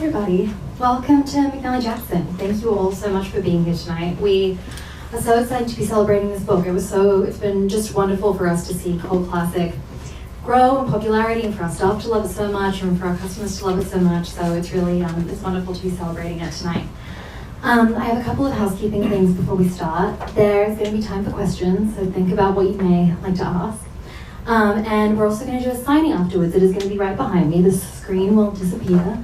everybody. Welcome to McNally Jackson. Thank you all so much for being here tonight. We are so excited to be celebrating this book. It's been just wonderful for us to see cult classic grow in popularity and for our staff to love it so much and for our customers to love it so much. So it's really, it's wonderful to be celebrating it tonight. I have a couple of housekeeping things before we start. There's going to be time for questions, so think about what you may like to ask. And we're also going to do a signing afterwards. It is going to be right behind me. The screen will disappear.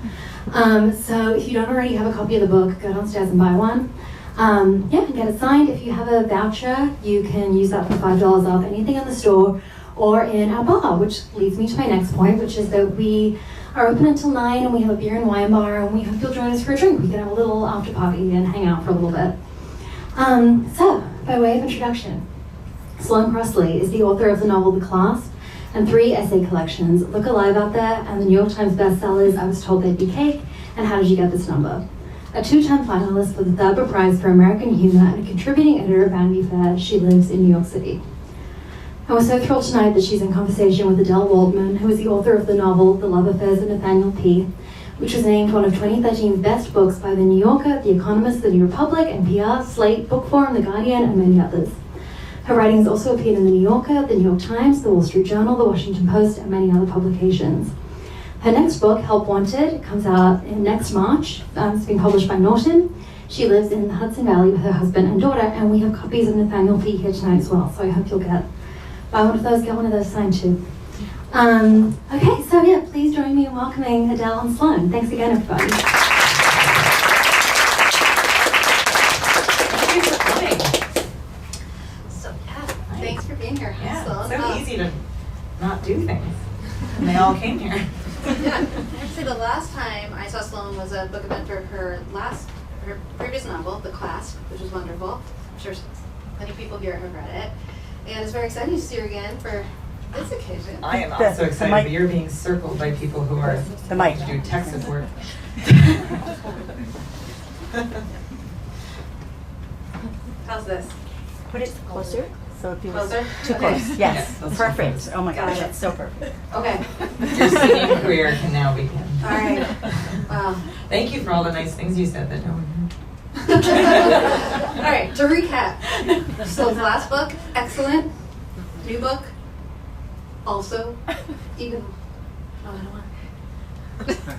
So if you don't already have a copy of the book, go downstairs and buy one. And get it signed. If you have a voucher, you can use that for $5 off anything in the store or in our bar, which leads me to my next point, which is that we are open until 9 and we have a beer and wine bar and we hope you'll join us for a drink. We can have a little after party and hang out for a little bit. So, by way of introduction, Sloane Crosley is the author of the novel The Clasp and 3 essay collections, Look Alive Out There, and the New York Times bestsellers, I Was Told They'd Be Cake, and How Did You Get This Number? A 2-time finalist for the Thurber Prize for American Humor and a contributing editor at Vanity Fair, she lives in New York City. And we're so thrilled tonight that she's in conversation with Adelle Waldman, who is the author of the novel The Love Affairs of Nathaniel P., which was named one of 2013's best books by The New Yorker, The Economist, The New Republic, NPR, Slate, Book Forum, The Guardian, and many others. Her writings also appeared in The New Yorker, The New York Times, The Wall Street Journal, The Washington Post, and many other publications. Her next book, Help Wanted, comes out in next March. It's being published by Norton. She lives in the Hudson Valley with her husband and daughter, and we have copies of Nathaniel P. here tonight as well, so I hope you'll buy one of those, get one of those signed too. Okay, so yeah, please join me in welcoming Adelle and Sloane. Thanks again, everybody. Thanks for being here. Yeah, so easy to not do things. And they all came here. Yeah, actually the last time I saw Sloane was a book event for her previous novel, The Clasp, which was wonderful. I'm sure many people here have read it. And it's very exciting to see her again for this occasion. I am also excited, but you're being circled by people who are to do tech support. How's this? Put it closer. So if you Closer? too Okay. close. Yes. Yes, Perfect. Oh my Got gosh, it. that's so perfect. Okay. Your singing career can now begin. All right. Wow. Thank you for all the nice things you said that no one heard. All right, to recap. Sloane's last book, excellent. New book, also even. Oh, I don't want.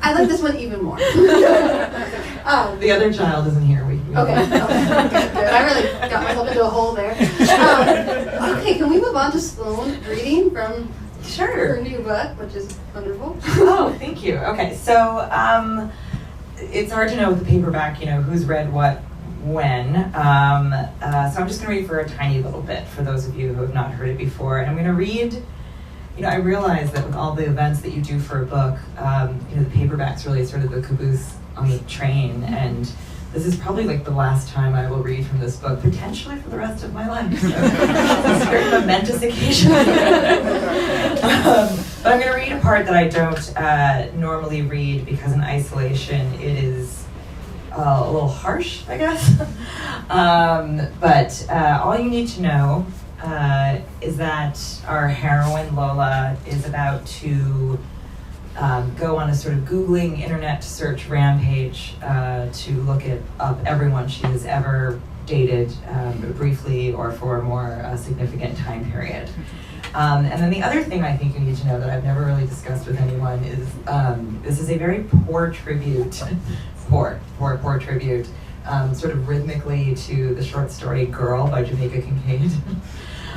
I like this one even more. The other child isn't here. Okay, good. I really got myself into a hole there. Okay, can we move on to Sloane reading from her new book, which is wonderful. Oh, thank you. Okay, so it's hard to know with the paperback, who's read what when. So I'm just going to read for a tiny little bit for those of you who have not heard it before. And I'm going to read. I realize that with all the events that you do for a book, the paperback's really sort of the caboose on the train, and this is probably like the last time I will read from this book, potentially for the rest of my life. So it's a very momentous occasion. But I'm going to read a part that I don't normally read because in isolation it is a little harsh, I guess. But all you need to know is that our heroine, Lola, is about to go on a sort of Googling internet search rampage to look up everyone she has ever dated briefly or for a more significant time period. And then the other thing I think you need to know that I've never really discussed with anyone is this is a very poor tribute, poor tribute, sort of rhythmically to the short story Girl by Jamaica Kincaid.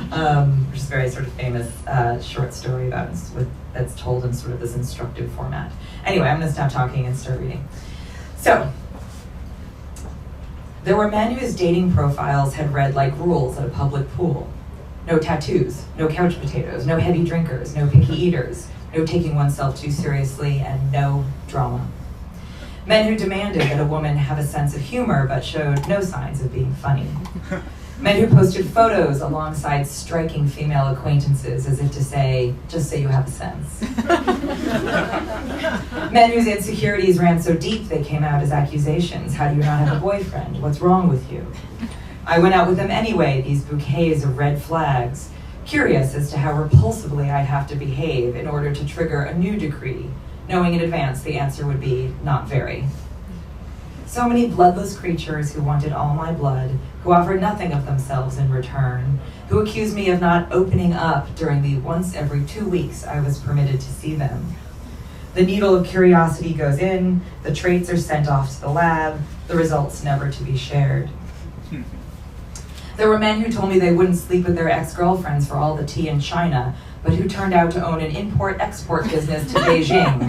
Which is a very sort of famous short story that's told in sort of this instructive format. Anyway, I'm going to stop talking and start reading. So, there were men whose dating profiles had read like rules at a public pool. No tattoos, no couch potatoes, no heavy drinkers, no picky eaters, no taking oneself too seriously, and no drama. Men who demanded that a woman have a sense of humor but showed no signs of being funny. Men who posted photos alongside striking female acquaintances as if to say, just say you have a sense. Men whose insecurities ran so deep they came out as accusations. How do you not have a boyfriend? What's wrong with you? I went out with them anyway, these bouquets of red flags, curious as to how repulsively I'd have to behave in order to trigger a new decree. knowing in advance the answer would be not very. So many bloodless creatures who wanted all my blood, who offered nothing of themselves in return, who accused me of not opening up during the once every 2 weeks I was permitted to see them. The needle of curiosity goes in, the traits are sent off to the lab, the results never to be shared. There were men who told me they wouldn't sleep with their ex-girlfriends for all the tea in China, but who turned out to own an import-export business to Beijing.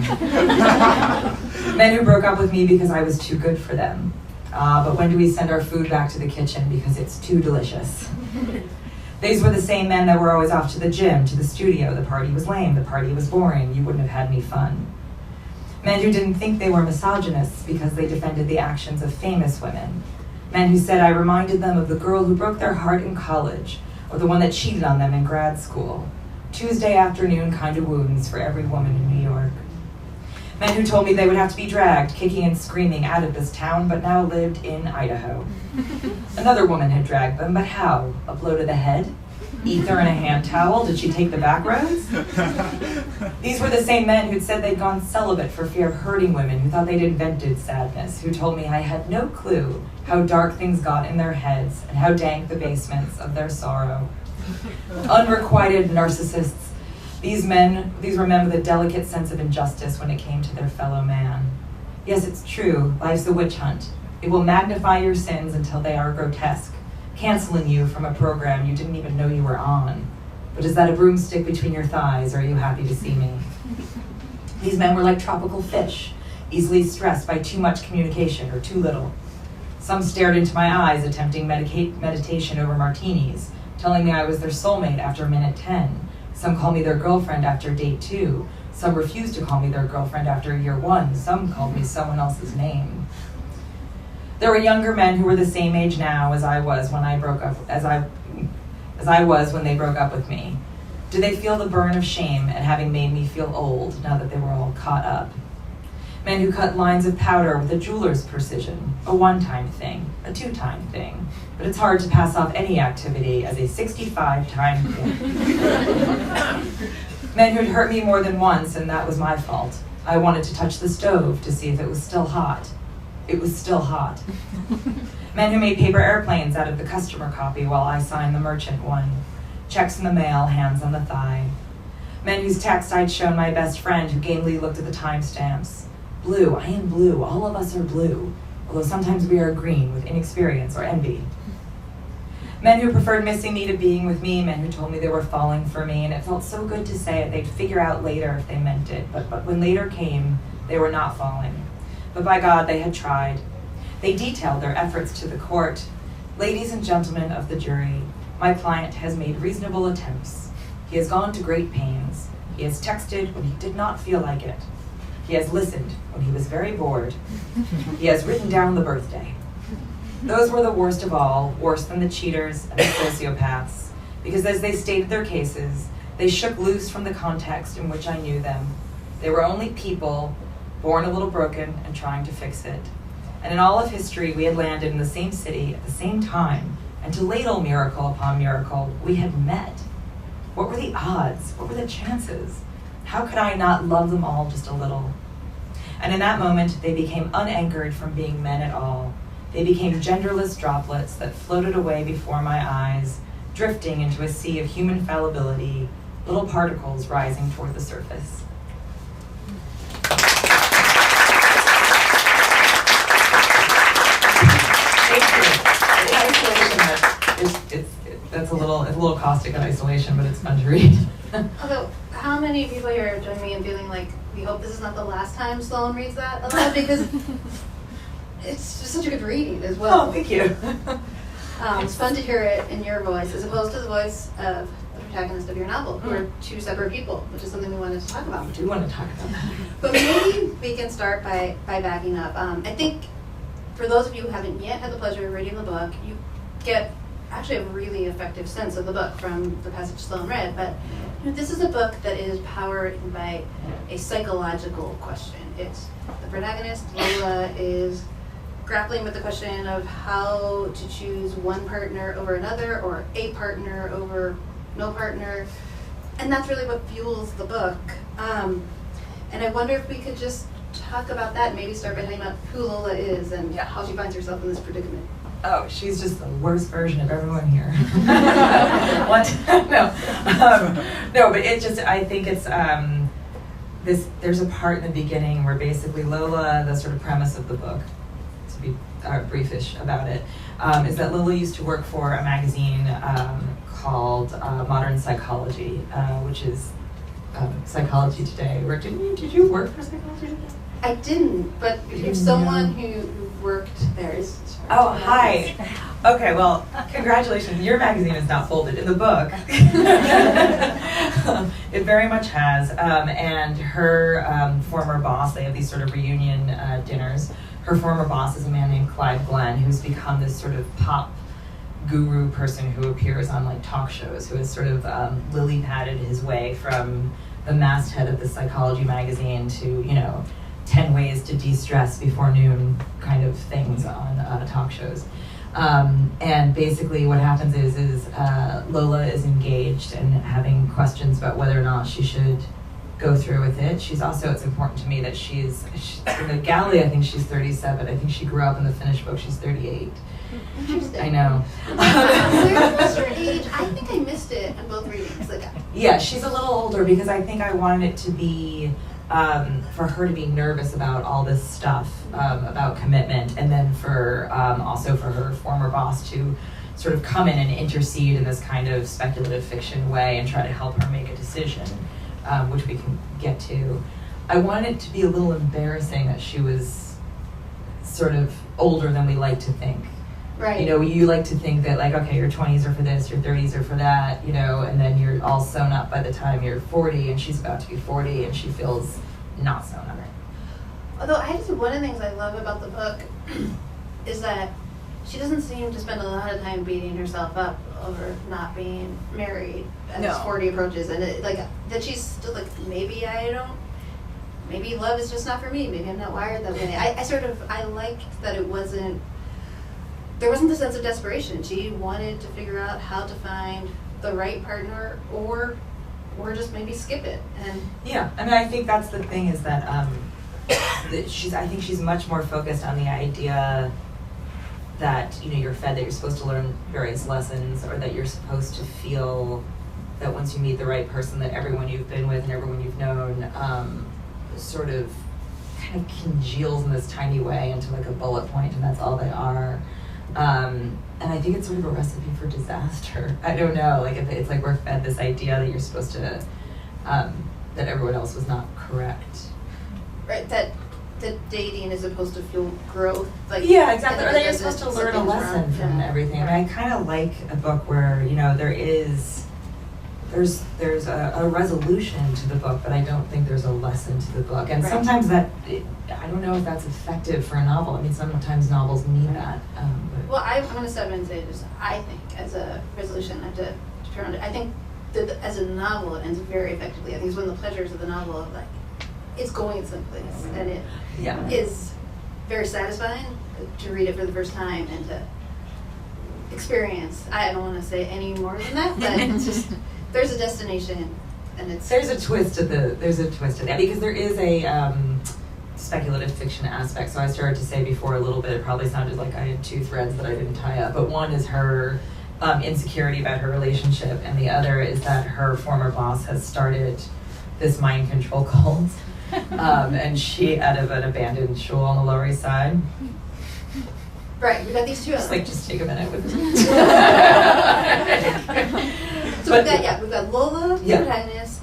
Men who broke up with me because I was too good for them. But when do we send our food back to the kitchen because it's too delicious? These were the same men that were always off to the gym, to the studio. The party was lame, the party was boring, you wouldn't have had any fun. Men who didn't think they were misogynists because they defended the actions of famous women. Men who said I reminded them of the girl who broke their heart in college, or the one that cheated on them in grad school. Tuesday afternoon kind of wounds for every woman in New York. Men who told me they would have to be dragged, kicking and screaming out of this town, but now lived in Idaho. Another woman had dragged them, but how? A blow to the head? Ether in a hand towel? Did she take the back roads? These were the same men who'd said they'd gone celibate for fear of hurting women, who thought they'd invented sadness, who told me I had no clue how dark things got in their heads and how dank the basements of their sorrow. Unrequited narcissists. These were men with a delicate sense of injustice when it came to their fellow man. Yes, it's true, life's a witch hunt. It will magnify your sins until they are grotesque, canceling you from a program you didn't even know you were on. But is that a broomstick between your thighs, or are you happy to see me? These men were like tropical fish, easily stressed by too much communication or too little. Some stared into my eyes, attempting meditation over martinis, telling me I was their soulmate after minute 10. Some called me their girlfriend after date 2. Some refused to call me their girlfriend after year 1. Some called me someone else's name. There were younger men who were the same age now as I was when I broke up, as I was when they broke up with me. Did they feel the burn of shame at having made me feel old now that they were all caught up? Men who cut lines of powder with a jeweler's precision, a one-time thing, a two-time thing. But it's hard to pass off any activity as a 65-time thing. Men who'd hurt me more than once, and that was my fault. I wanted to touch the stove to see if it was still hot. It was still hot. Men who made paper airplanes out of the customer copy while I signed the merchant one. Checks in the mail, hands on the thigh. Men whose text I'd shown my best friend who gamely looked at the timestamps. Blue, I am blue, all of us are blue, although sometimes we are green with inexperience or envy. Men who preferred missing me to being with me, men who told me they were falling for me, and it felt so good to say it, they'd figure out later if they meant it, but when later came, they were not falling. But by God, they had tried. They detailed their efforts to the court. Ladies and gentlemen of the jury, my client has made reasonable attempts. He has gone to great pains. He has texted when he did not feel like it. He has listened when he was very bored. He has written down the birthday. Those were the worst of all, worse than the cheaters and the sociopaths, because as they stated their cases, they shook loose from the context in which I knew them. They were only people, born a little broken and trying to fix it. And in all of history, we had landed in the same city at the same time, and to ladle miracle upon miracle, we had met. What were the odds? What were the chances? How could I not love them all just a little? And in that moment, they became unanchored from being men at all. They became genderless droplets that floated away before my eyes, drifting into a sea of human fallibility, little particles rising toward the surface. That's a little caustic in isolation, but it's fun to read. Although, how many people here join me in feeling like we hope this is not the last time Sloane reads that aloud, because it's just such a good reading as well. Oh, thank you. It's fun to hear it in your voice as opposed to the voice of the protagonist of your novel, who are two separate people, which is something we wanted to talk about. We do want to talk about that. But maybe we can start by backing up. I think for those of you who haven't yet had the pleasure of reading the book, you get actually a really effective sense of the book from the passage Sloane read. But this is a book that is powered by a psychological question. It's the protagonist, Lola, is grappling with the question of how to choose one partner over another, or a partner over no partner. And that's really what fuels the book. And I wonder if we could just talk about that and maybe start by talking about who Lola is and how she finds herself in this predicament. Oh, she's just the worst version of everyone here. What? No, but it just, I think it's, there's a part in the beginning where basically Lola, the sort of premise of the book, to be briefish about it, is that Lola used to work for a magazine called Modern Psychology, which is Psychology Today. Did you work for Psychology Today? I didn't, but if someone who worked there is. Oh, hi. Okay, well, congratulations. Your magazine is not folded in the book. It very much has. And her former boss, they have these sort of reunion dinners. Her former boss is a man named Clive Glenn, who's become this sort of pop guru person who appears on like talk shows, who has sort of lily-padded his way from the masthead of the Psychology magazine to, 10 ways to de-stress before noon kind of things on talk shows. And basically what happens is Lola is engaged and having questions about whether or not she should go through with it. She's also, it's important to me that she's in the galley, I think she's 37. I think she grew up in the finished book, she's 38. Interesting. I know. Where was her age? I think I missed it in both readings. Yeah, she's a little older because I think I wanted it to be for her to be nervous about all this stuff, about commitment, and then for also for her former boss to sort of come in and intercede in this kind of speculative fiction way and try to help her make a decision, which we can get to. I wanted it to be a little embarrassing that she was sort of older than we like to think. Right. You like to think that, like, okay, your 20s are for this, your 30s are for that, and then you're all sewn up by the time you're 40, and she's about to be 40, and she feels not sewn up. Although I have to say, one of the things I love about the book is that she doesn't seem to spend a lot of time beating herself up over not being married as 40 approaches, and that she's still like, maybe love is just not for me, maybe I'm not wired that way. I liked that there wasn't the sense of desperation. She wanted to figure out how to find the right partner or just maybe skip it. And yeah, I think that's the thing is that I think she's much more focused on the idea that you're fed that you're supposed to learn various lessons, or that you're supposed to feel that once you meet the right person, that everyone you've been with and everyone you've known sort of kind of congeals in this tiny way into like a bullet point, and that's all they are. And I think it's sort of a recipe for disaster. I don't know, like if it's like we're fed this idea that you're supposed to, that everyone else was not correct. Right, that dating is supposed to feel growth. Yeah, exactly. Or that you're supposed to learn a lesson from everything. I kind of like a book where, there's a resolution to the book, but I don't think there's a lesson to the book. And sometimes I don't know if that's effective for a novel. Sometimes novels need that. Well, I'm going to step in and say this. I think as a resolution, I have to turn on it. I think that as a novel, it ends very effectively. I think it's one of the pleasures of the novel of it's going someplace, and it is very satisfying to read it for the first time and to experience. I don't want to say any more than that, but it's just there's a destination, and there's a twist to that because there is a speculative fiction aspect. So I started to say before a little bit. It probably sounded like I had two threads that I didn't tie up, but one is her insecurity about her relationship, and the other is that her former boss has started this mind control cult. And she, out of an abandoned shul on the Lower East Side. Right, we've got these two. Just take a minute with So we've got Lola, the protagonist,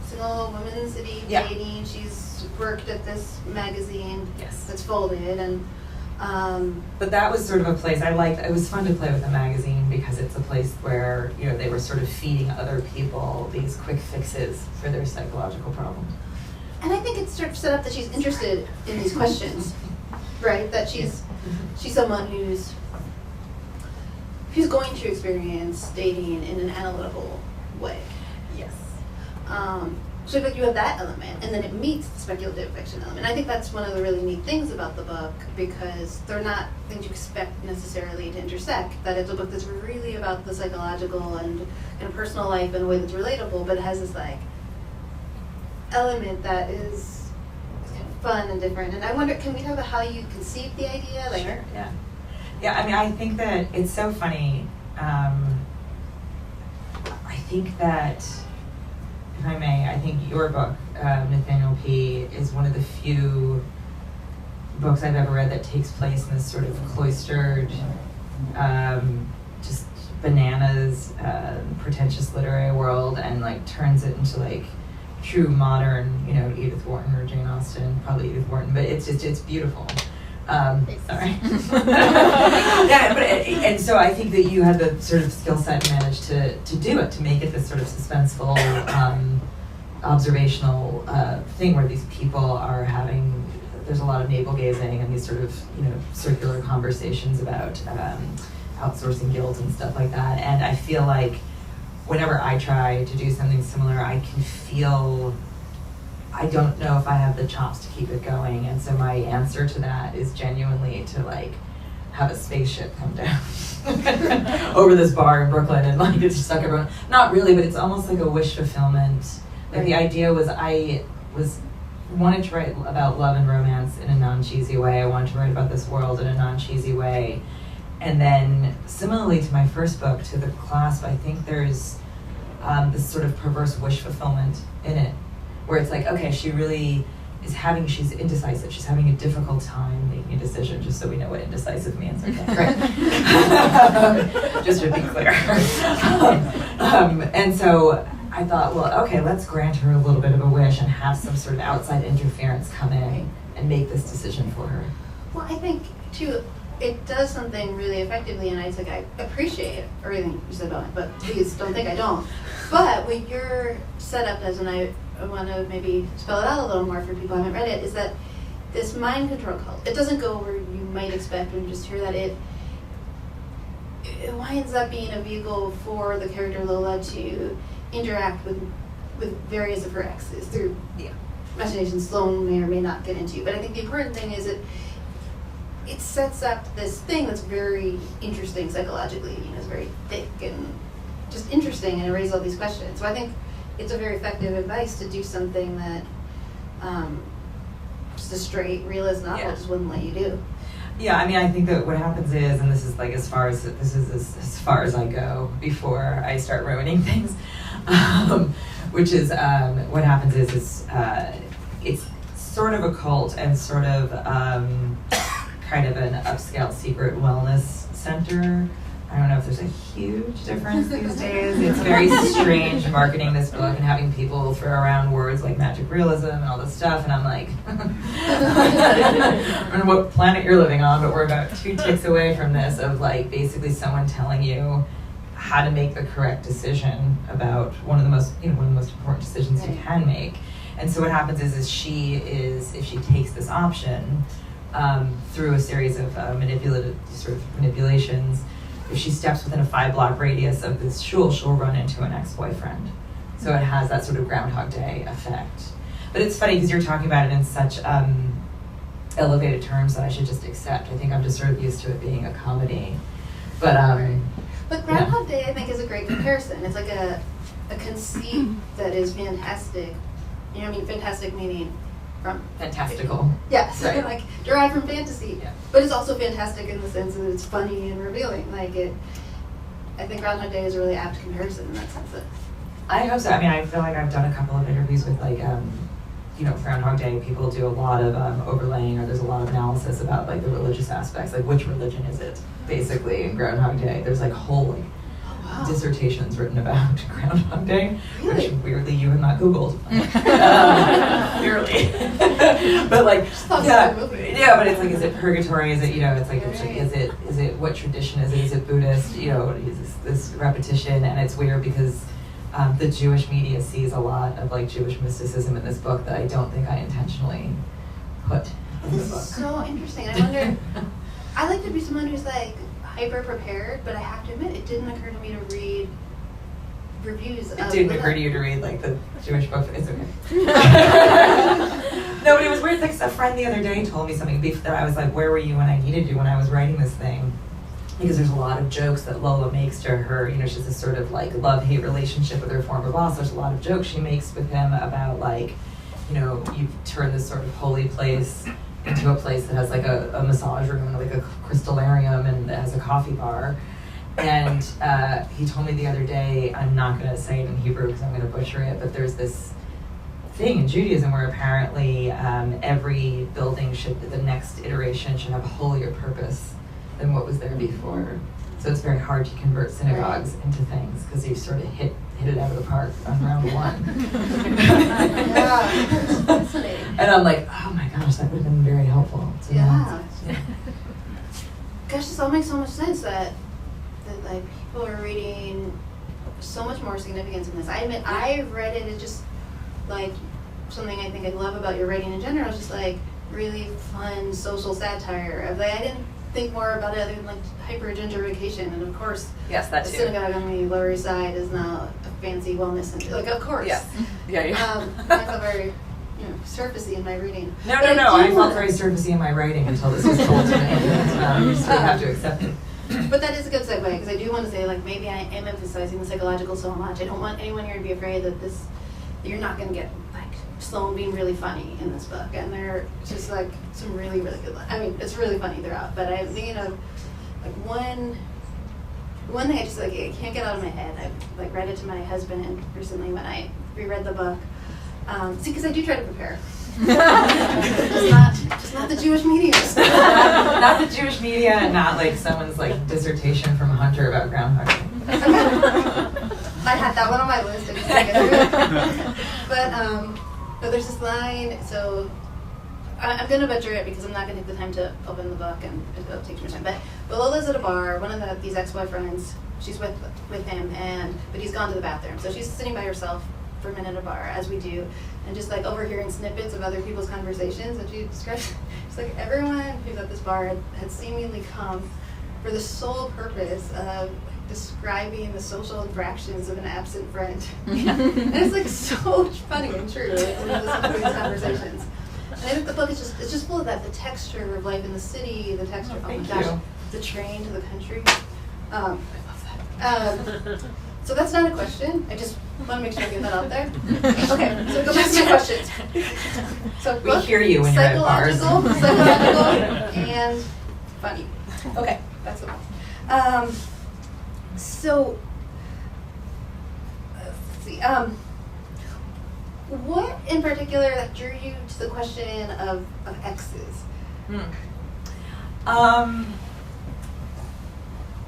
single woman in the city, dating. She's worked at this magazine that's folded, and but that was sort of a place I liked. It was fun to play with a magazine because it's a place where they were sort of feeding other people these quick fixes for their psychological problems. And I think it's sort of set up that she's interested in these questions, right? That she's someone who's going to experience dating in an analytical way. Yes. So you have that element, and then it meets the speculative fiction element. And I think that's one of the really neat things about the book, because they're not things you expect necessarily to intersect. That it's a book that's really about the psychological and personal life in a way that's relatable, but it has this element that is kind of fun and different. And I wonder, can we talk about how you conceived the idea? Like, sure, yeah. Yeah, I mean, I think that it's so funny. I think that, if I may, I think your book, Nathaniel P., is one of the few books I've ever read that takes place in this sort of cloistered, just bananas, pretentious literary world, and like turns it into like true modern, you know, Edith Wharton or Jane Austen, probably Edith Wharton, but it's beautiful. Sorry. Yeah, but and so I think that you had the sort of skill set and managed to do it, to make it this sort of suspenseful, observational thing where these people are having, there's a lot of navel gazing and these sort of, you know, circular conversations about outsourcing guilt and stuff like that. And I feel like whenever I try to do something similar, I can feel, I don't know if I have the chops to keep it going. And so my answer to that is genuinely to like have a spaceship come down over this bar in Brooklyn and like it's just suck everyone. Not really, but it's almost like a wish fulfillment. Like the idea was I wanted to write about love and romance in a non-cheesy way. I wanted to write about this world in a non-cheesy way. And then similarly to my first book, to The Clasp, I think there's this sort of perverse wish fulfillment in it, where it's like, okay, she really is she's indecisive, she's having a difficult time making a decision, just so we know what indecisive means, I think, right? Just to be clear. And so I thought, well, okay, let's grant her a little bit of a wish and have some sort of outside interference come in and make this decision for her. well, I think too, it does something really effectively, and I appreciate everything you said about it, but please don't think I don't. But what you're set up as, and I want to maybe spell it out a little more for people who haven't read it, is that this mind control cult, it doesn't go where you might expect when you just hear that. It winds up being a vehicle for the character Lola to interact with various of her exes through machinations Sloane may or may not get into. But I think the important thing is it sets up this thing that's very interesting psychologically. You know, it's very thick and just interesting, and it raises all these questions. So I think it's a very effective advice to do something that just a straight realist novel just wouldn't let you do. Yeah, I mean, I think that what happens is, and this is like as far as I go before I start ruining things, which is what happens is it's sort of a cult and sort of kind of an upscale secret wellness center. I don't know if there's a huge difference these days. It's very strange marketing this book and having people throw around words like magic realism and all this stuff, and I'm like, I don't know what planet you're living on, but we're about 2 ticks away from this, of like basically someone telling you how to make the correct decision about one of the most important decisions you can make. And so what happens is if she takes this option through a series of manipulations, if she steps within a 5-block radius of this shul, she'll run into an ex-boyfriend. So it has that sort of Groundhog Day effect. But it's funny because you're talking about it in such elevated terms that I should just accept. I think I'm just sort of used to it being a comedy. But Groundhog Day, I think, is a great comparison. It's like a conceit that is fantastic. You know what I mean? Fantastic meaning from fantastical. Yes, right. Like derived from fantasy. Yeah. But it's also fantastic in the sense that it's funny and revealing. I think Groundhog Day is a really apt comparison in that sense. I hope so. I mean, I feel like I've done a couple of interviews with Groundhog Day. People do a lot of overlaying, or there's a lot of analysis about like the religious aspects, like which religion is it, basically, in Groundhog Day. There's like whole dissertations written about Groundhog Day, really? Which weirdly you have not Googled. Clearly. But like, yeah, but it's like, is it purgatory? Is it, it's like, is it what tradition is it? Is it Buddhist? Is this repetition? And it's weird because the Jewish media sees a lot of like Jewish mysticism in this book that I don't think I intentionally put in the This book. is so interesting. I wonder, I like to be someone who's like hyper prepared, but I have to admit, it didn't occur to me to read reviews of It didn't occur to you to read like the Jewish book. It's okay. No, but it was weird. Like a friend the other day told me something that I was like, where were you when I needed you when I was writing this thing? Because there's a lot of jokes that Lola makes to her. She has this sort of like love-hate relationship with her former boss. There's a lot of jokes she makes with him about like you've turned this sort of holy place into a place that has like a massage room and like a crystallarium and it has a coffee bar. And he told me the other day, I'm not going to say it in Hebrew because I'm going to butcher it, but there's this thing in Judaism where apparently every building the next iteration should have a holier purpose than what was there before. So it's very hard to convert synagogues into things because you've sort of hit it out of the park on round one. And I'm like, oh my gosh, that would have been very helpful. So yeah. Gosh, this all makes so much sense that like people are reading so much more significance in this. I admit I read it as just like something I think I love about your writing in general is just like really fun social satire. Of like I didn't think more about it other than like hyper gentrification, and of cource, yes, that the too. synagogue on the Lower East Side is now a fancy wellness center. Like, of course, Yes. Yeah. I felt very surfacey in my reading. No. I felt very surfacey in my writing until this was told to me. You just really have to accept it. But that is a good segue because I do want to say like maybe I am emphasizing the psychological so much. I don't want anyone here to be afraid that you're not going to get like Sloane being really funny in this book, and there's just like some really really good. I mean, it's really funny throughout. But I'm thinking of like one thing I just like I can't get out of my head. I like read it to my husband recently when I reread the book. See, because I do try to prepare. just not the Jewish media. Not the Jewish media, and not like someone's like dissertation from Hunter about groundhog day. I had that one on my list. I just didn't get through it. But there's this line. So I'm going to butcher it because I'm not going to take the time to open the book and it'll take too much time. But Lola's at a bar. One of these ex-boyfriends, she's with him, but he's gone to the bathroom. So she's sitting by herself for a minute at a bar, as we do, and just like overhearing snippets of other people's conversations. And she describes, it's like everyone who's at this bar had seemingly come for the sole purpose of describing the social infractions of an absent friend. And it's like so funny and true when you listen to these conversations. And I think the book is just full of that, the texture of life in the city, the texture, oh my gosh, the train to the country. I love that. So that's not a question. I just want to make sure I get that out there. Okay, so go back to my questions. So We hear you when you're at bars. Psychological, and funny. Okay, that's the one. So, let's see. What in particular that drew you to the question of exes?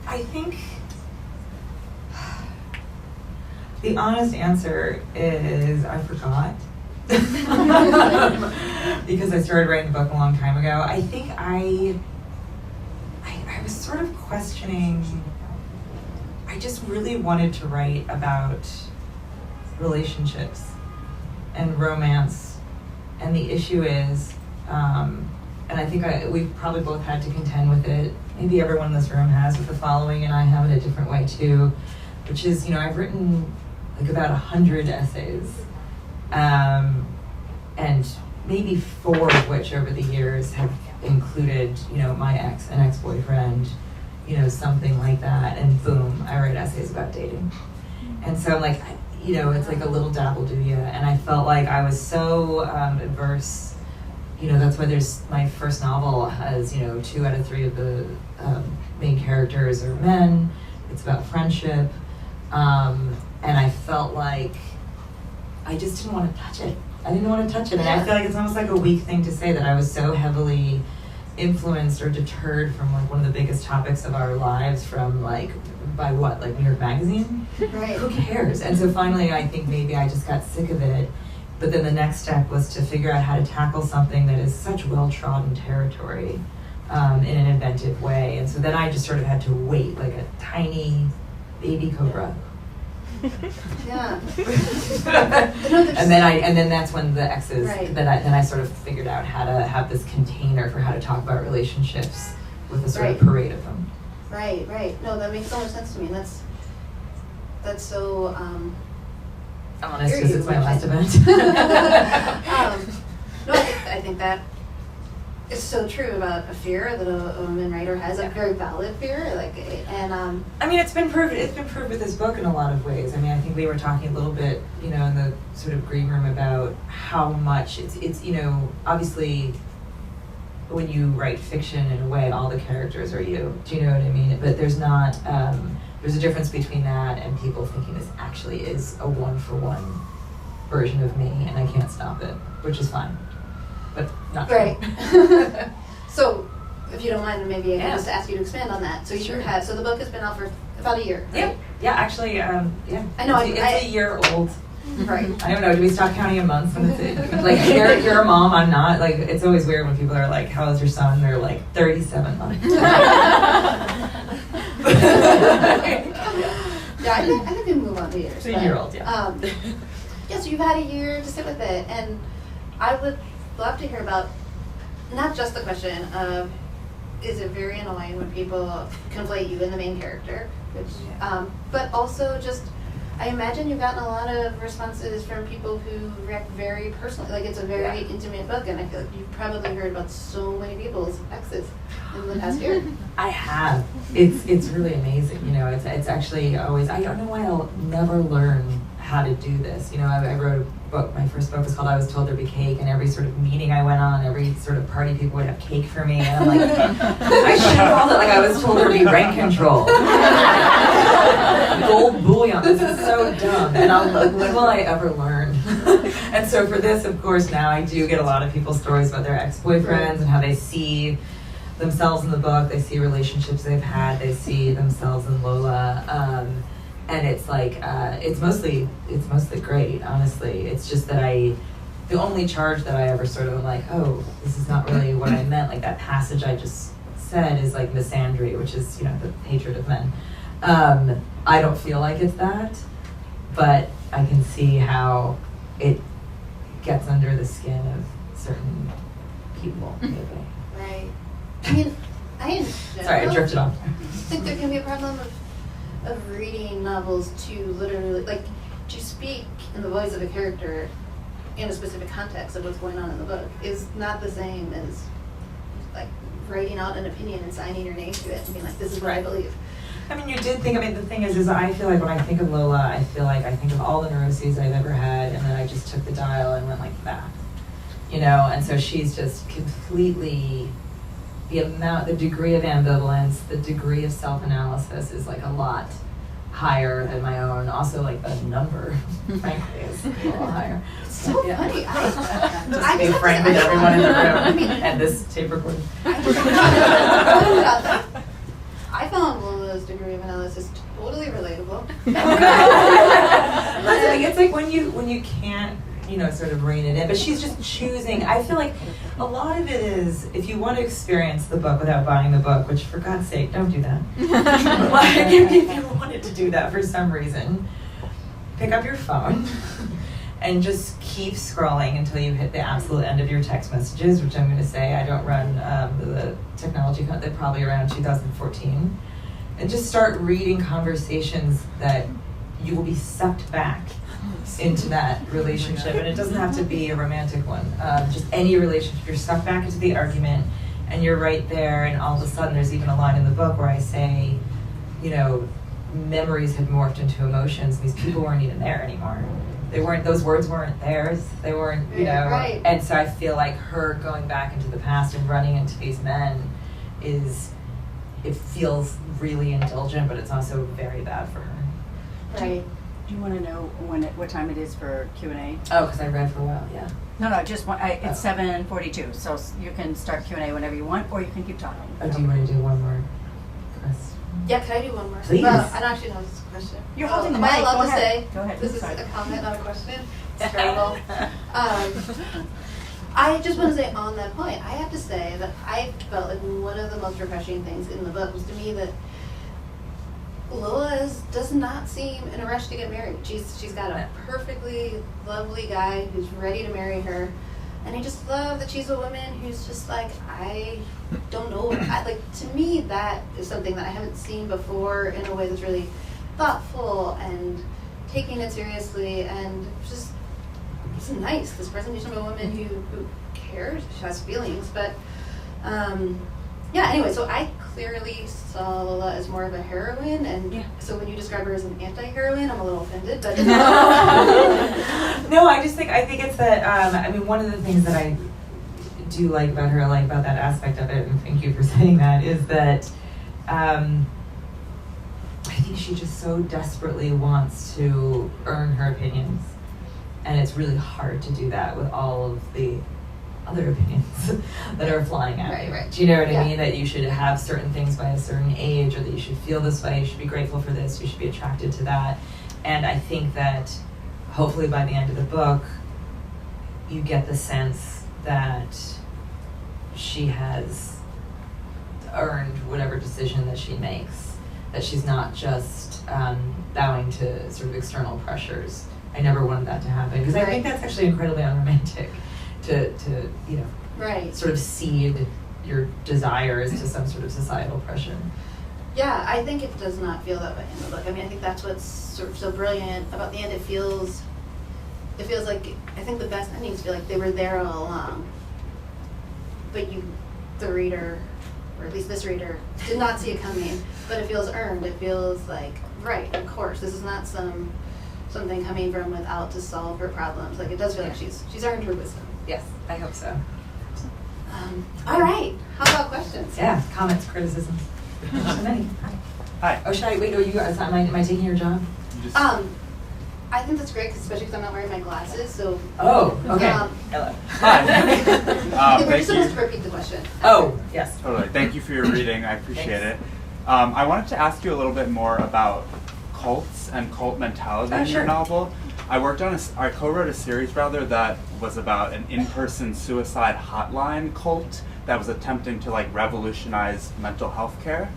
I think the honest answer is I forgot. Because I started writing the book a long time ago. I think I was sort of questioning. I just really wanted to write about relationships and romance, and the issue is, and I think we've probably both had to contend with it. Maybe everyone in this room has with the following, and I have it a different way too, which is, I've written like about 100 essays, and maybe 4 of which over the years have included, my ex and ex-boyfriend, something like that, and boom, I write essays about dating. And so I'm like, it's like a little dabble do ya, and I felt like I was so adverse. That's why there's my first novel has, 2 out of 3 of the main characters are men. It's about friendship. And I felt like I just didn't want to touch it. I didn't want to touch it. And I feel like it's almost like a weak thing to say that I was so heavily influenced or deterred from like one of the biggest topics of our lives from like by what, like New York Magazine? Right. Who cares? And so finally I think maybe I just got sick of it. But then the next step was to figure out how to tackle something that is such well-trodden territory in an inventive way. And so then I just sort of had to wait like a tiny baby cobra. Yeah. and then that's when the exes, right. then I sort of figured out how to have this container for how to talk about relationships with a sort of parade of them. Right. No, that makes so much sense to me. And that's so honest because it's my last event. No, I think that it's so true about a fear that a woman writer has, a very valid fear, like, and I mean, it's been proved with this book in a lot of ways. I mean, I think we were talking a little bit, in the sort of green room about how much it's obviously when you write fiction in a way, all the characters are you. Do you know what I mean? But there's not, there's a difference between that and people thinking this actually is a one-for-one version of me and I can't stop it, which is fine. But not true. right. So, if you don't mind, maybe I can just ask you to expand on that. So you Sure. so the book has been out for about a year. Right? Yep. Yeah, actually, yeah. I know, It's a year old. Right. I don't know. Do we stop counting in months when it's like you're a mom? I'm not. Like it's always weird when people are like, "How is your son?" They're like 37 months. Yeah, I think we move on to years. It's a year old, yeah. Yeah, so you've had a year to sit with it, and I would love to hear about not just the question of is it very annoying when people conflate you in the main character, which, but also just I imagine you've gotten a lot of responses from people who react very personally, like it's a very intimate book, and I feel like you've probably heard about so many people's exes in the past year. I have. It's really amazing. It's actually always. I don't know why I'll never learn how to do this. I wrote a book. My first book was called I Was Told There'd Be Cake, and every sort of meeting I went on, every sort of party, people would have cake for me, and I'm like, I should have called it like I was told there'd be rent control. Gold bullion. This is so dumb. And I'm like, when will I ever learn? And so for this, of course, now I do get a lot of people's stories about their ex-boyfriends and how they see themselves in the book. They see relationships they've had. They see themselves in Lola. And it's like, it's mostly great, honestly. It's just that the only charge that I ever sort of am like, oh, this is not really what I meant. Like that passage I just said is like misandry, which is, the hatred of men. I don't feel like it's that, but I can see how it gets under the skin of certain people, maybe. Right. I mean, Sorry, I drifted off. I think there can be a problem of reading novels to literally, like, to speak in the voice of a character in a specific context of what's going on in the book is not the same as, like, writing out an opinion and signing your name to it and being like, this is what I believe. I mean, you did think, the thing is I feel like when I think of Lola, I think of all the neuroses I've ever had, and then I just took the dial and went like that. And so she's just completely, the degree of ambivalence, the degree of self-analysis is like a lot higher than my own. Also, like the number, frankly, is a little higher. It's so funny. Just to be frank with everyone in the room and this tape recording. I found Lola's degree of analysis totally relatable. It's like when you can't, sort of rein it in, but she's just choosing. I feel like a lot of it is, if you want to experience the book without buying the book, which for God's sake, don't do that. Like, if you wanted to do that for some reason, pick up your phone and just keep scrolling until you hit the absolute end of your text messages, which I'm going to say I don't run the technology, they're probably around 2014, and just start reading conversations that you will be sucked back into that relationship. And it doesn't have to be a romantic one, just any relationship. You're sucked back into the argument and you're right there, and all of a sudden there's even a line in the book where I say, memories had morphed into emotions. These people weren't even there anymore. Those words weren't theirs. They weren't, Right. And so I feel like her going back into the past and running into these men it feels really indulgent, but it's also very bad for her. Right. Do you want to know what time it is for Q&A? Oh, because I read for a while, yeah. No, just it's 7:42, so you can start Q&A whenever you want, or you can keep talking. Oh, do you want to do one more question? Yeah, can I do one more? Please. Well, I don't actually know if this is a question. You're holding the Am I mic. allowed Go to ahead. say Go ahead. this is Sorry. a comment, not a question? It's terrible. I just want to say on that point, I have to say that I felt like one of the most refreshing things in the book was to me that Lola does not seem in a rush to get married. She's got a perfectly lovely guy who's ready to marry her, and I just love that she's a woman who's just like, I don't know. To me, that is something that I haven't seen before in a way that's really thoughtful and taking it seriously, and just it's nice, this presentation of a woman who cares, she has feelings, but Yeah, anyway, so I clearly saw Lola as more of a heroine, and Yeah. so when you describe her as an anti-heroine, I'm a little offended, but No, I think it's that, I mean, one of the things that I do like about her, like about that aspect of it, and thank you for saying that, is that I think she just so desperately wants to earn her opinions. And it's really hard to do that with all of the other opinions that are flying at you. Right. Do you know what Yeah. I mean? That you should have certain things by a certain age, or that you should feel this way, you should be grateful for this, you should be attracted to that. And I think that hopefully by the end of the book, you get the sense that she has earned whatever decision that she makes, that she's not just bowing to sort of external pressures. I never wanted that to happen, because I think that's actually incredibly unromantic to you know, right. sort of cede your desires to some sort of societal pressure. Yeah, I think it does not feel that way in the book. I mean, I think that's what's sort of so brilliant about the end. It feels like, I think the best endings feel like they were there all along, but you, the reader, or at least this reader, did not see it coming. But it feels earned. It feels like, right, of course, this is not something coming from without to solve her problems. Like, it does feel like she's earned her wisdom. Yes, I hope so. All right. How about questions? Yeah, comments, criticisms. So many. Hi. Oh, should I wait? Oh, you guys, am I taking your job? You just, I think that's great, especially because I'm not wearing my glasses. So. Oh, okay. Hello. Hi. We're Thank just supposed you. to repeat the question. Oh, yes. Totally. Thank you for your reading. I appreciate Thanks. it. I wanted to ask you a little bit more about cults and cult mentality in Sure. your novel. I co-wrote a series that was about an in-person suicide hotline cult that was attempting to like revolutionize mental health care.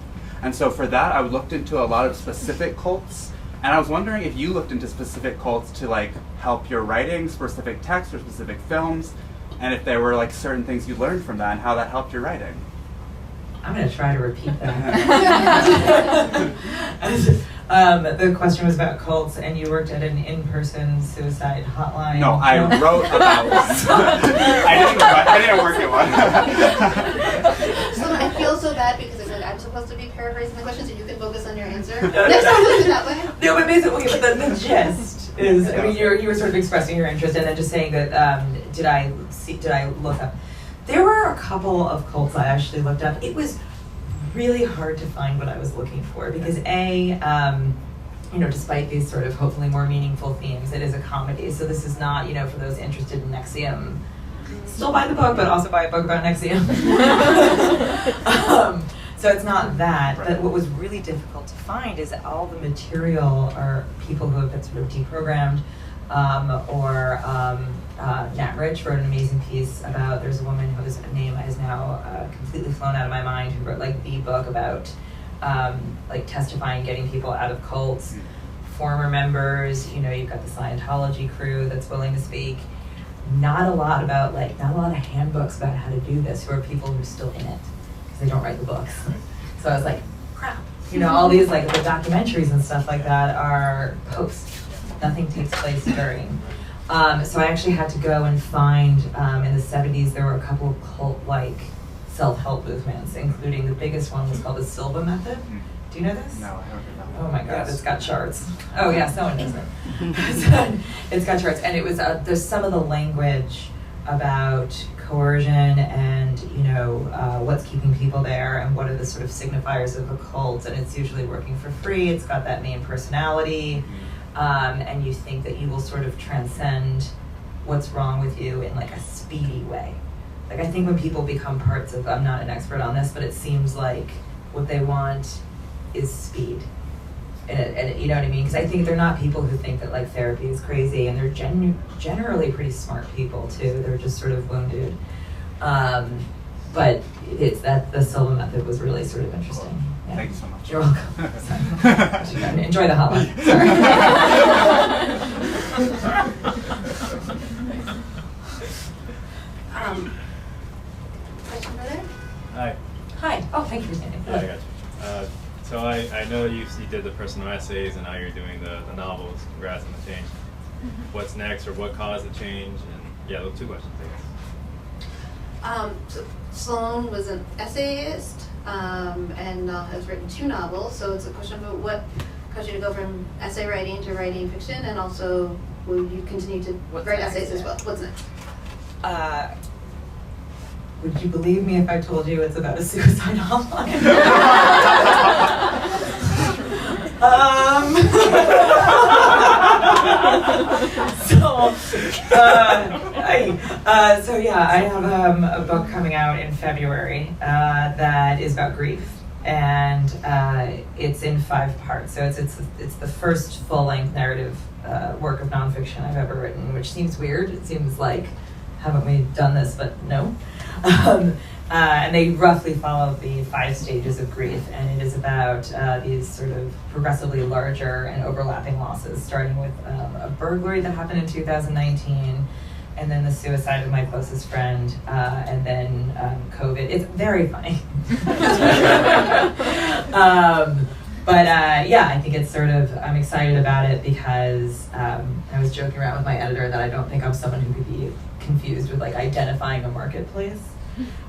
And so for that, I looked into a lot of specific cults, and I was wondering if you looked into specific cults to like help your writing, specific texts or specific films, and if there were like certain things you learned from that and how that helped your writing. I'm going to try to repeat that. The question was about cults, and you worked at an in-person suicide hotline. No, I wrote about one. I didn't work at one. So I feel so bad because I said I'm supposed to be paraphrasing the question so you can focus on your answer. Next time we'll do it that way. No, but basically, the gist is, I mean, you were sort of expressing your interest, and then just saying that, did I look up? There were a couple of cults I actually looked up. It was really hard to find what I was looking for, because despite these sort of hopefully more meaningful themes, it is a comedy. So this is not, for those interested in NXIVM, still buy the book, but also buy a book about NXIVM. So it's not that, but what was really difficult to find is that all the material are people who have been sort of deprogrammed, Nat Rich wrote an amazing piece about, there's a woman whose name is now completely flown out of my mind, who wrote like the book about testifying, getting people out of cults, former members, you've got the Scientology crew that's willing to speak. Not a lot of handbooks about how to do this, who are people who are still in it, because they don't write the books. So I was like, crap. All these the documentaries and stuff like that are post. Nothing takes place during. So I actually had to go and find, in the 70s, there were a couple of cult-like self-help movements, including the biggest one was called the Silva Method. Do you know this? No, I haven't heard that Oh one. my God, Yes. it's got charts. Oh yeah, someone knows it. It's got charts, and it was, there's some of the language about coercion and, what's keeping people there and what are the sort of signifiers of a cult, and it's usually working for free, it's got that main personality. And you think that you will sort of transcend what's wrong with you in a speedy way. I think when people become parts of, I'm not an expert on this, but it seems like what they want is speed. And you know what I mean? Because I think they're not people who think that therapy is crazy, and they're generally pretty smart people too. They're just sort of wounded. But it's that the Silva Method was really sort of interesting. Yeah. Thank you so much. You're welcome. Sorry. Enjoy the hotline. Question over there? Hi. Hi. Oh, thank you for standing. Yeah, I got you. So I know you did the personal essays, and now you're doing the novels. Congrats on the change. What's next, or what caused the change? And yeah, those two questions, I guess. So Sloane was an essayist and has written 2 novels. So it's a question about what caused you to go from essay writing to writing fiction, and also will you continue to write essays as well? What's next? Would you believe me if I told you it's about a suicide hotline? So yeah, I have a book coming out in February that is about grief, and it's in 5 parts. So it's the first full-length narrative work of nonfiction I've ever written, which seems weird. It seems like, haven't we done this? But no. And they roughly follow the 5 stages of grief, and it is about these sort of progressively larger and overlapping losses, starting with a burglary that happened in 2019, and then the suicide of my closest friend, and then COVID. It's very funny. But yeah, I think it's sort of, I'm excited about it because I was joking around with my editor that I don't think I'm someone who could be confused with like identifying a marketplace.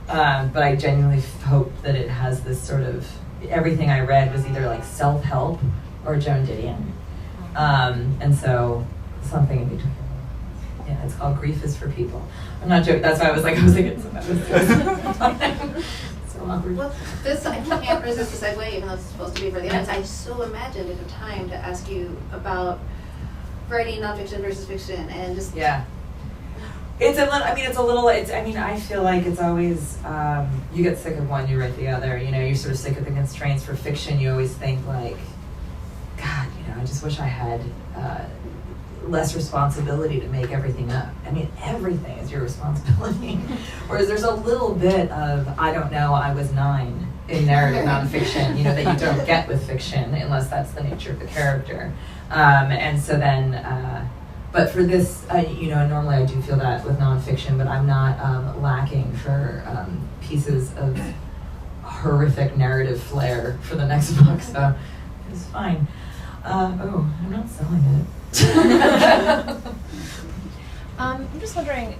But I genuinely hope that it has this sort of, everything I read was either like self-help or Joan Didion. And so something in between. Yeah, it's called Grief is for People. I'm not joking, that's why I was thinking so awkward. Well, this, I can't resist the segue, even though it's supposed to be for the audience. I so imagined at the time to ask you about writing nonfiction versus fiction, and just Yeah. It's a little, I feel like it's always, you get sick of one, you write the other, you're sort of sick of the constraints. For fiction, you always think like, God, I just wish I had less responsibility to make everything up. Everything is your responsibility. Whereas there's a little bit of, I don't know, I was 9 in narrative nonfiction, that you don't get with fiction unless that's the nature of the character. And so then, but for this, normally I do feel that with nonfiction, but I'm not lacking for pieces of horrific narrative flair for the next book, so it's fine. I'm not selling it. I'm just wondering,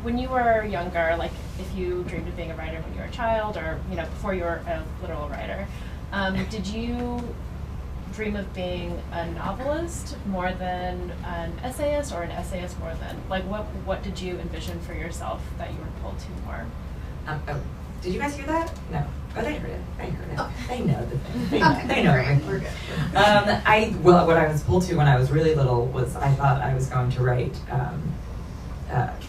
when you were younger, like if you dreamed of being a writer when you were a child, or before you were a literal writer, did you dream of being a novelist more than an essayist, or an essayist more than, what did you envision for yourself that you were pulled to more? Did you guys hear that? No. Oh, they heard it. They heard it. Oh. They know the thing. Okay, They know great. it. We're good. What I was pulled to when I was really little was I thought I was going to write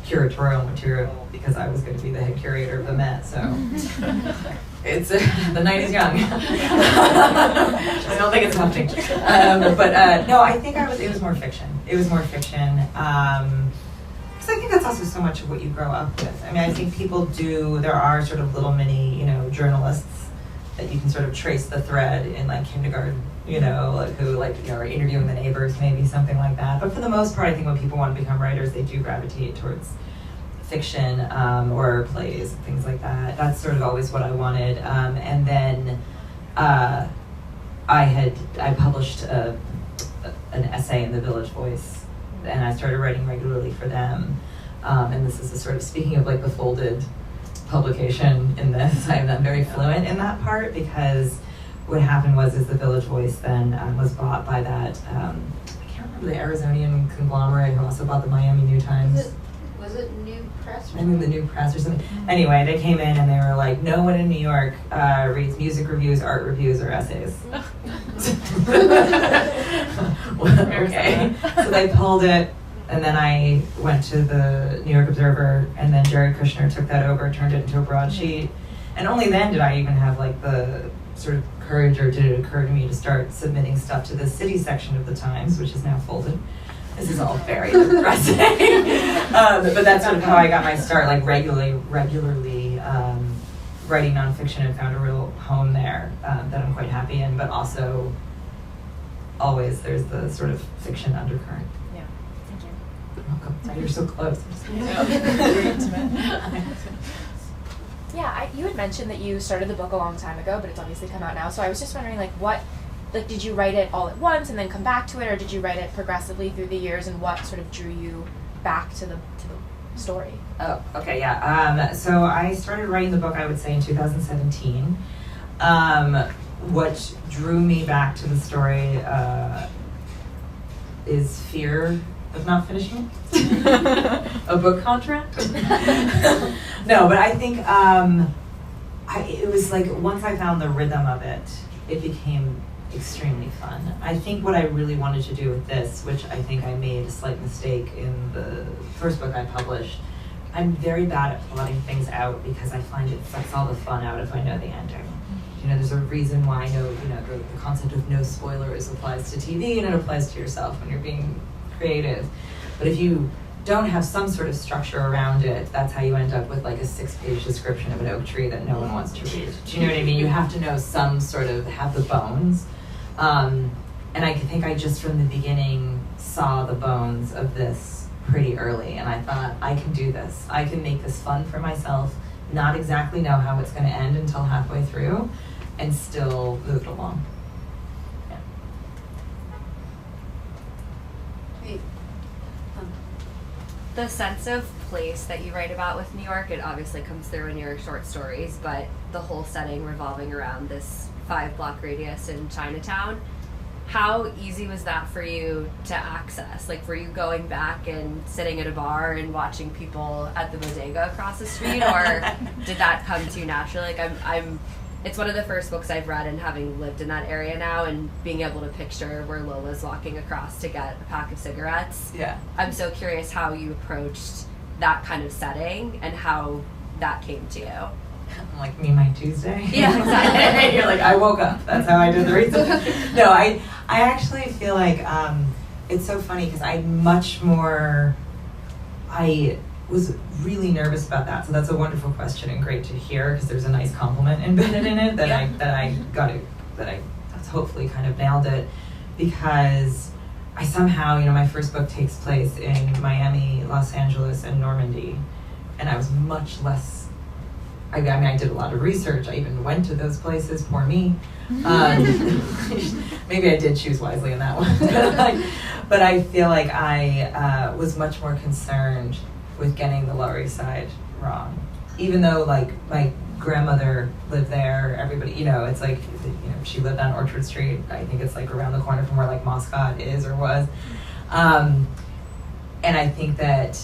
curatorial material because I was going to be the head curator of the Met. So it's the night is young. I don't think it's happening. No, I think it was more fiction. It was more fiction. Because I think that's also so much of what you grow up with. I think people there are sort of little mini, journalists that you can sort of trace the thread in kindergarten, who are interviewing the neighbors, maybe something like that. But for the most part, I think when people want to become writers, they do gravitate towards fiction or plays and things like that. That's sort of always what I wanted. And then I published an essay in the Village Voice, and I started writing regularly for them. And this is the sort of, speaking of the folded publication in this, I'm very fluent in that part, because what happened was the Village Voice then was bought by that, I can't remember, the Arizonian conglomerate who also bought the Miami New Times. Was it New Press? The New Press or something. Anyway, they came in and they were like, no one in New York reads music reviews, art reviews, or essays. Okay. So they pulled it, and then I went to the New York Observer, and then Jared Kushner took that over, turned it into a broadsheet. And only then did I even have the sort of courage, or did it occur to me to start submitting stuff to the city section of the Times, which is now folded. This is all very depressing. But that's sort of how I got my start, regularly writing nonfiction, and found a real home there that I'm quite happy in, but also always there's the sort of fiction undercurrent. Yeah, thank you. You're welcome. You're so close. Very intimate. Yeah, you had mentioned that you started the book a long time ago, but it's obviously come out now. So I was just wondering, did you write it all at once and then come back to it, or did you write it progressively through the years, and what sort of drew you back to the story? Oh, okay, yeah. So I started writing the book, I would say, in 2017. What drew me back to the story is fear of not finishing a book contract. No, but I think it was like once I found the rhythm of it, it became extremely fun. I think what I really wanted to do with this, which I think I made a slight mistake in the first book I published, I'm very bad at plotting things out because I find it sucks all the fun out if I know the ending. You know, there's a reason why I know, the concept of no spoilers applies to TV and it applies to yourself when you're being creative. But if you don't have some sort of structure around it, that's how you end up with like a 6-page description of an oak tree that no one wants to read. Do you know what I mean? You have to know some sort of, have the bones. And I think I just from the beginning saw the bones of this pretty early, and I thought, I can do this. I can make this fun for myself, not exactly know how it's going to end until halfway through, and still move it along. Yeah. Hey, The sense of place that you write about with New York, it obviously comes through in your short stories, but the whole setting revolving around this 5-block radius in Chinatown, how easy was that for you to access? Like, were you going back and sitting at a bar and watching people at the bodega across the street, or did that come to you naturally? Like, it's one of the first books I've read, and having lived in that area now and being able to picture where Lola's walking across to get a pack of cigarettes. Yeah. I'm so curious how you approached that kind of setting and how that came to you. I'm like, me, my Tuesday? Yeah, exactly. And you're like, I woke up. That's how I did the research. No, I actually feel like it's so funny because I was really nervous about that. So that's a wonderful question and great to hear because there's a nice compliment embedded in it that I hopefully kind of nailed it, because I somehow, my first book takes place in Miami, Los Angeles, and Normandy, and I was much less. I did a lot of research. I even went to those places. Poor me. Maybe I did choose wisely in that one. But I feel like I was much more concerned with getting the Lower East Side wrong. Even though, like, my grandmother lived there, everybody, it's like, she lived on Orchard Street. I think it's like around the corner from where like Moscot is or was. And I think that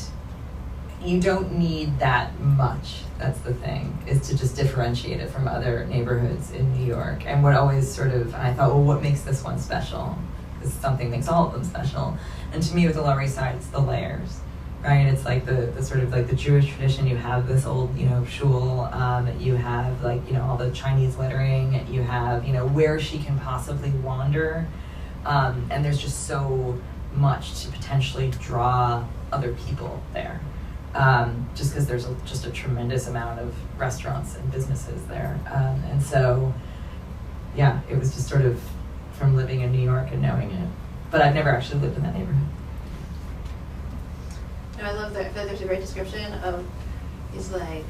you don't need that much. That's the thing, is to just differentiate it from other neighborhoods in New York. And what always and I thought, well, what makes this one special? Because something makes all of them special. And to me, with the Lower East Side, it's the layers, right? It's like the sort of like the Jewish tradition. You have this old, shul. You have like, all the Chinese lettering. You have, where she can possibly wander. And there's just so much to potentially draw other people there. Just because there's just a tremendous amount of restaurants and businesses there. And so, yeah, it was just sort of from living in New York and knowing it. But I've never actually lived in that neighborhood. No, I love that. There's a great description of these like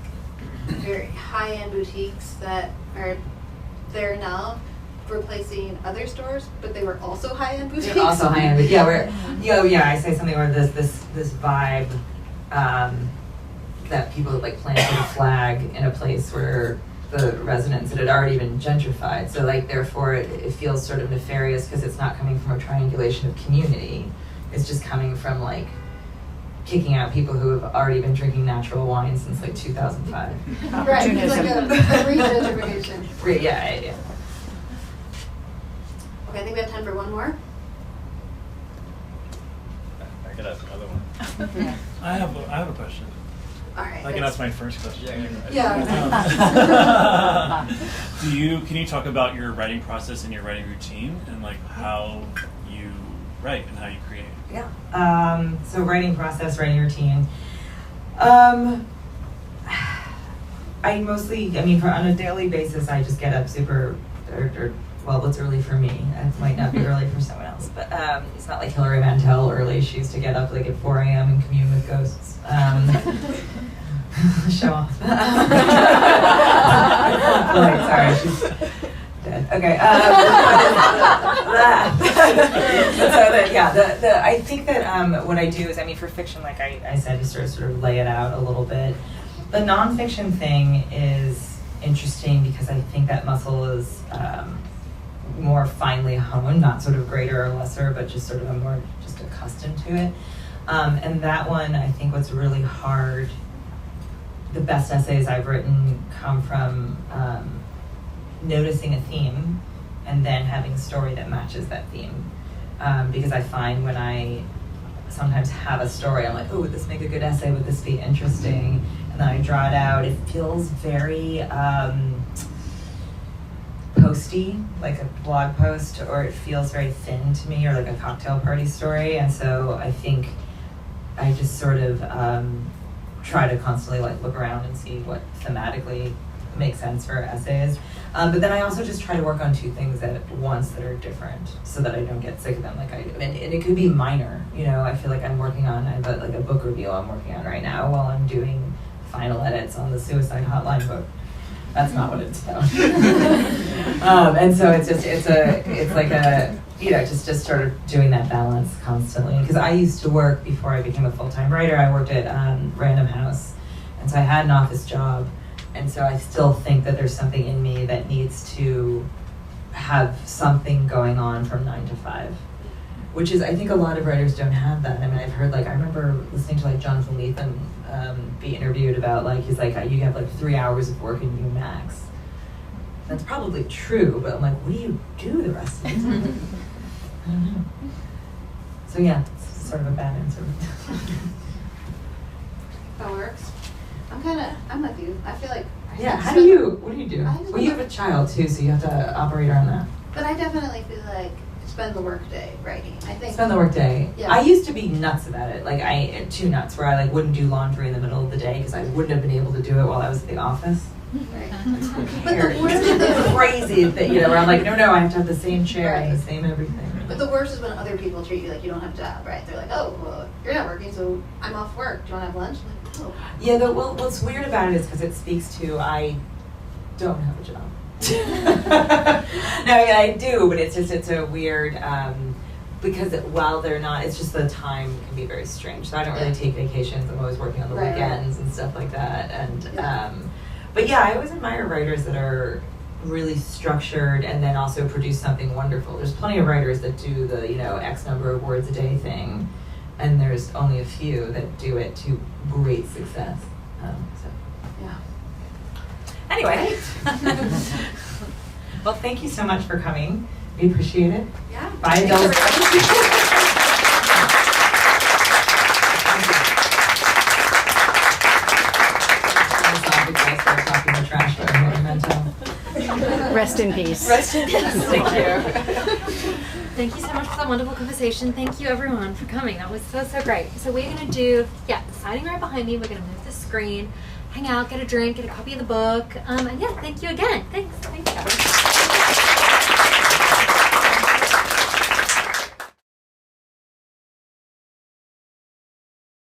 very high-end boutiques that are there now, replacing other stores, but they were also high-end boutiques. They're also high-end, but yeah, I say something where this vibe. That people like planted a flag in a place where the residents, it had already been gentrified. So like, therefore it feels sort of nefarious because it's not coming from a triangulation of community. It's just coming from like kicking out people who have already been drinking natural wine since like 2005. Right, it's like a re-gentrification. Yeah. Okay, I think we have time for one more. I could ask another one. I have a question. All right. I can ask my first question. Yeah. Can you talk about your writing process and your writing routine and like how you write and how you create? Yeah. So writing process, writing routine. On a daily basis, I just get up well, it's early for me. It might not be early for someone else, but it's not like Hilary Mantel early. She used to get up like at 4 a.m. and commune with ghosts. Show off. Sorry, she's dead. Okay. I think that what I do is, I mean, for fiction, like I said, just sort of lay it out a little bit. The nonfiction thing is interesting because I think that muscle is more finely honed, not sort of greater or lesser, but just sort of a more just accustomed to it. And that one, I think what's really hard, the best essays I've written come from noticing a theme and then having a story that matches that theme. Because I find when I sometimes have a story, I'm like, oh, would this make a good essay? Would this be interesting? And then I draw it out. It feels very posty, like a blog post, or it feels very thin to me, or like a cocktail party story. And so I think I just sort of try to constantly like look around and see what thematically makes sense for essays. But then I also just try to work on two things at once that are different, so that I don't get sick of them. And it could be minor. You know, I feel like I'm working on a book review I'm working on right now while I'm doing final edits on the Suicide Hotline book. That's not what it's about. And so it's like a, you know, just sort of doing that balance constantly. Because I used to work, before I became a full-time writer, I worked at Random House, and so I had an office job. And so I still think that there's something in me that needs to have something going on from 9 to 5, which is, I think a lot of writers don't have that. I mean, I've heard, I remember listening to Jonathan Lethem be interviewed about, he's like, you have 3 hours of work in you max. That's probably true, but I'm like, what do you do the rest of the time? I don't know. So yeah, it's sort of a bad answer. That works. I'm with you. I feel like. Yeah, what do you do? Well, you have a child too, so you have to operate around that. But I definitely feel like spend the work day writing. I think. Spend the work day. Yeah. I used to be nuts about it. Too nuts, where I wouldn't do laundry in the middle of the day because I wouldn't have been able to do it while I was at the office. Right. But the worst is the crazy thing, where I'm like, no, I have to have the same chair and the same everything. But the worst is when other people treat you like you don't have a job, right? They're like, oh, well, you're not working, so I'm off work. Do you want to have lunch? I'm like, oh. Yeah, what's weird about it is because it speaks to I don't have a job. No, I mean, I do, but it's a weird, because while they're not, it's just the time can be very strange. So I don't really take vacations. I'm always working on the weekends and stuff like that. And but yeah, I always admire writers that are really structured and then also produce something wonderful. There's plenty of writers that do the X number of words a day thing, and there's only a few that do it to great success. Yeah. Anyway, well, thank you so much for coming. We appreciate it. Yeah. Bye, Adelle. Rest in peace. Rest in peace. Thank you. Thank you so much for that wonderful conversation. Thank you everyone for coming. That was so great. So we're gonna do, signing right behind me. We're gonna move the screen, hang out, get a drink, get a copy of the book. And thank you again. Thanks.